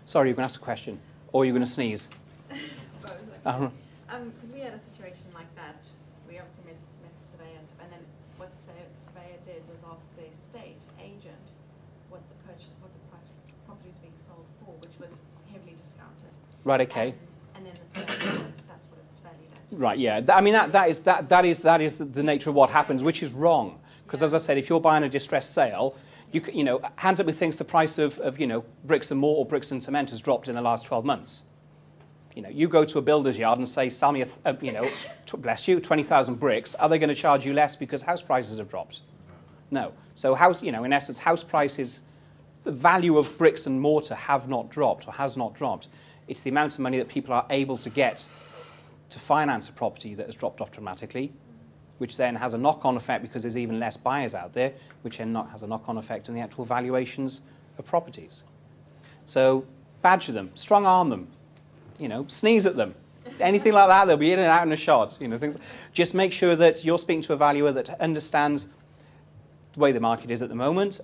Sorry, you're going to ask a question. Or you're going to sneeze. Because we had a situation like that. We obviously met the surveyor, and then what the surveyor did was ask the estate agent what the price of property was being sold for, which was heavily discounted. Right, okay. And then the surveyor said that's what it's valued at. Right, yeah. I mean, that is the nature of what happens, which is wrong. Because as I said, if you're buying a distressed sale, you know, hands up with things, the price of bricks and mortar, bricks and cement has dropped in the last 12 months. You know, you go to a builder's yard and say, sell me, bless you, 20,000 bricks. Are they going to charge you less because house prices have dropped? No. So in essence, house prices, the value of bricks and mortar have not dropped or has not dropped. It's the amount of money that people are able to get to finance a property that has dropped off dramatically, which then has a knock-on effect because there's even less buyers out there, which then has a knock-on effect on the actual valuations of properties. So badger them, strong-arm them, sneeze at them. Anything like that, they'll be in and out in a shot. Things. Just make sure that you're speaking to a valuer that understands the way the market is at the moment.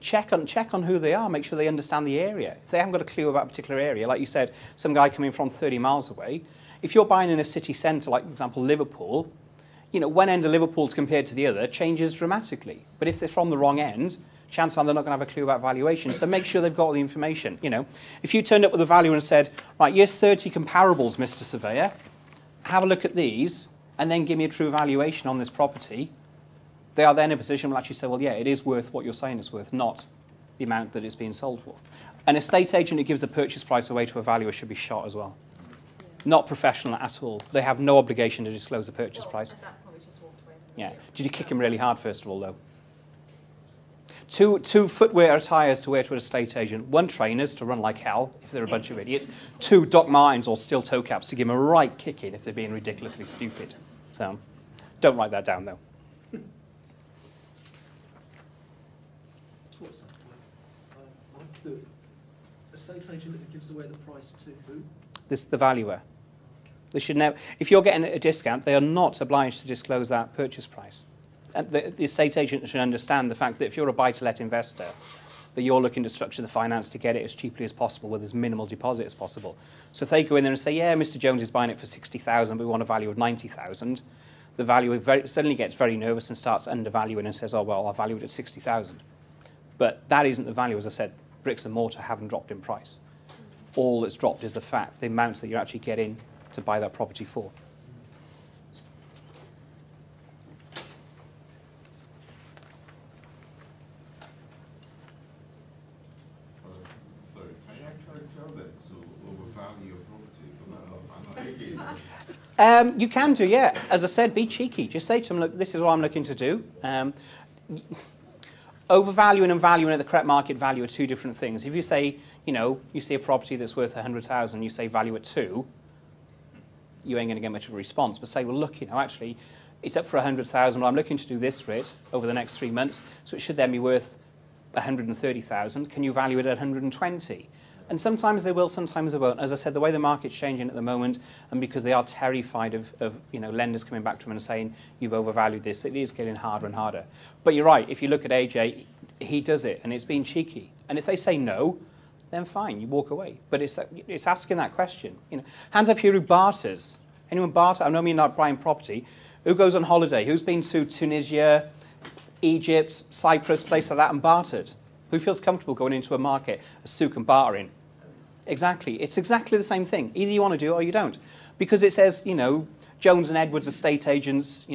Check on who they are, make sure they understand the area. If they haven't got a clue about a particular area, like you said, some guy coming from 30 miles away, if you're buying in a city centre, like, for example, Liverpool, one end of Liverpool compared to the other changes dramatically. But if they're from the wrong end, chances are they're not going to have a clue about valuation. So make sure they've got all the information. If you turned up with a valuer and said, right, here's 30 comparables, Mr. Surveyor, have a look at these, and then give me a true valuation on this property, they are then in a position where actually say, well, yeah, it is worth what you're saying it's worth, not the amount that it's being sold for. An estate agent who gives the purchase price away to a valuer should be shot as well. Not professional at all. They have no obligation to disclose the purchase price. At that point, we just walked away from Yeah. Did you kick him really hard, first of all, though? Two footwear attires to wear to an estate agent. One, trainers to run like hell if they're a bunch of idiots. Two, Doc Martens or steel toe caps to give them a right kick in if they're being ridiculously stupid. So don't write that down, though. What's that? The estate agent that gives away the price to who? The valuer. They should never. If you're getting a discount, they are not obliged to disclose that purchase price. And the estate agent should understand the fact that if you're a buy-to-let investor, that you're looking to structure the finance to get it as cheaply as possible with as minimal deposit as possible. So if they go in there and say, yeah, Mr. Jones is buying it for 60,000, but we want a value of 90,000, the valuer suddenly gets very nervous and starts undervaluing and says, oh, well, I'll value it at 60,000. But that isn't the value. As I said, bricks and mortar haven't dropped in price. All that's dropped is the amount that you're actually getting to buy that property for. Sorry, can you actually tell them to overvalue your property? I'm not You can do, yeah. As I said, be cheeky. Just say to them, look, this is what I'm looking to do. Overvaluing and valuing at the correct market value are two different things. If you say, you see a property that's worth 100,000, you say value at 2, you ain't going to get much of a response. But say, well, look, actually, it's up for 100,000. Well, I'm looking to do this for it over the next 3 months, so it should then be worth 130,000. Can you value it at 120? And sometimes they will, sometimes they won't. As I said, the way the market's changing at the moment, and because they are terrified of lenders coming back to them and saying, you've overvalued this, it is getting harder and harder. But you're right, if you look at AJ, he does it, and it's been cheeky. And if they say no, then fine, you walk away. But it's asking that question. Hands up here who barters. Anyone barter? I know you're not buying property. Who goes on holiday? Who's been to Tunisia, Egypt, Cyprus, place like that, and bartered? Who feels comfortable going into a market, a souk, and bartering? Exactly. It's exactly the same thing. Either you want to do it or you don't. Because it says, Jones and Edwards estate agents,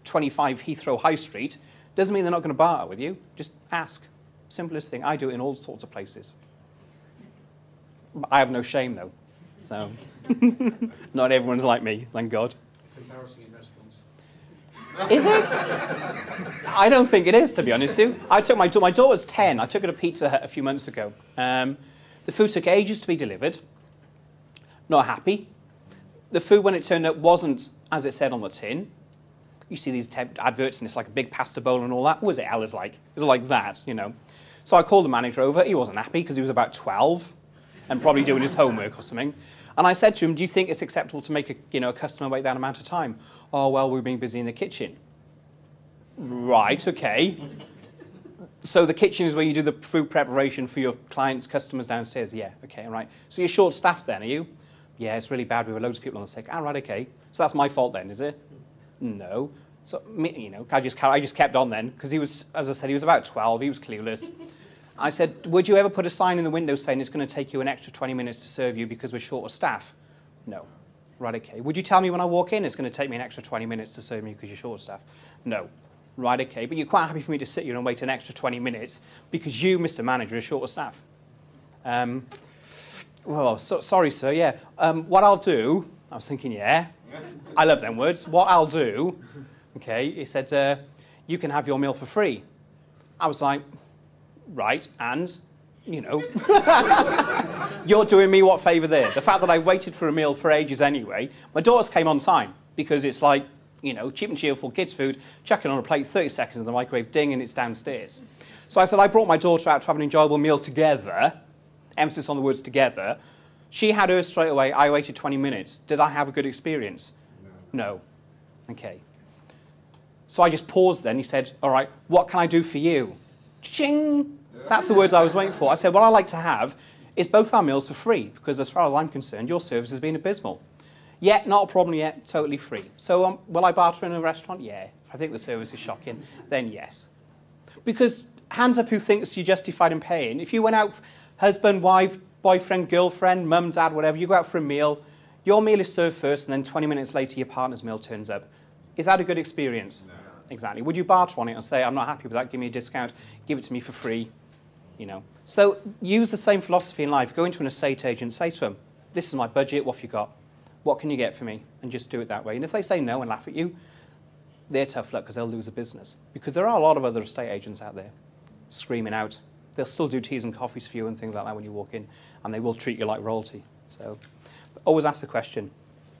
25 Heathrow High Street, doesn't mean they're not going to barter with you. Just ask. Simplest thing. I do it in all sorts of places. I have no shame, though. So, not everyone's like me, thank God. It's embarrassing in restaurants. Is it? I don't think it is, to be honest with you. I took my daughter's 10. I took her to Pizza Hut a few months ago. The food took ages to be delivered. Not happy. The food, when it turned up, wasn't as it said on the tin. You see these adverts, and it's like a big pasta bowl and all that. What was it Ella's like? It was like that, So I called the manager over. He wasn't happy because he was about 12 and probably doing his homework or something. And I said to him, do you think it's acceptable to make a customer wait that amount of time? Oh, well, we're being busy in the kitchen. Right, okay. So the kitchen is where you do the food preparation for your clients, customers downstairs. Yeah, okay, all right. So you're short staffed then, are you? Yeah, it's really bad. We were loads of people on the sick. All right, okay. So that's my fault then, is it? No. So I just kept on then because he was, as I said, he was about 12. He was clueless. I said, would you ever put a sign in the window saying it's going to take you an extra 20 minutes to serve you because we're short of staff? No. Right, okay. Would you tell me when I walk in it's going to take me an extra 20 minutes to serve me because you're short of staff? No. Right, okay. But you're quite happy for me to sit here and wait an extra 20 minutes because you, Mr. Manager, are short of staff. Well, sorry, sir, yeah. What I'll do, I was thinking, yeah, I love them words. What I'll do, okay, he said, you can have your meal for free. I was like, right, and, you know, you're doing me what favour there? The fact that I waited for a meal for ages anyway. My daughters came on time because it's like, you know, cheap and cheerful kids' food, chuck it on a plate, 30 seconds in the microwave, ding, and it's downstairs. So I said I brought my daughter out to have an enjoyable meal together, emphasis on the words together. She had hers straight away. I waited 20 minutes. Did I have a good experience? No. Okay. So I just paused then. He said, all right, what can I do for you? Ching! That's the words I was waiting for. I said, what I'd like to have is both our meals for free, because as far as I'm concerned, your service has been abysmal. Yeah, not a problem yet, totally free. So will I barter in a restaurant? Yeah. If I think the service is shocking, then yes. Because hands up who thinks you're justified in paying. If you went out, husband, wife, boyfriend, girlfriend, mum, dad, whatever, you go out for a meal, your meal is served first, and then 20 minutes later your partner's meal turns up. Is that a good experience? No. Exactly. Would you barter on it and say, I'm not happy with that, give me a discount, give it to me for free? You know. So use the same philosophy in life. Go into an estate agent, say to them, this is my budget, what have you got? What can you get for me? And just do it that way. And if they say no and laugh at you, they're tough luck because they'll lose a business. Because there are a lot of other estate agents out there screaming out. They'll still do teas and coffees for you and things like that when you walk in, and they will treat you like royalty. So always ask the question.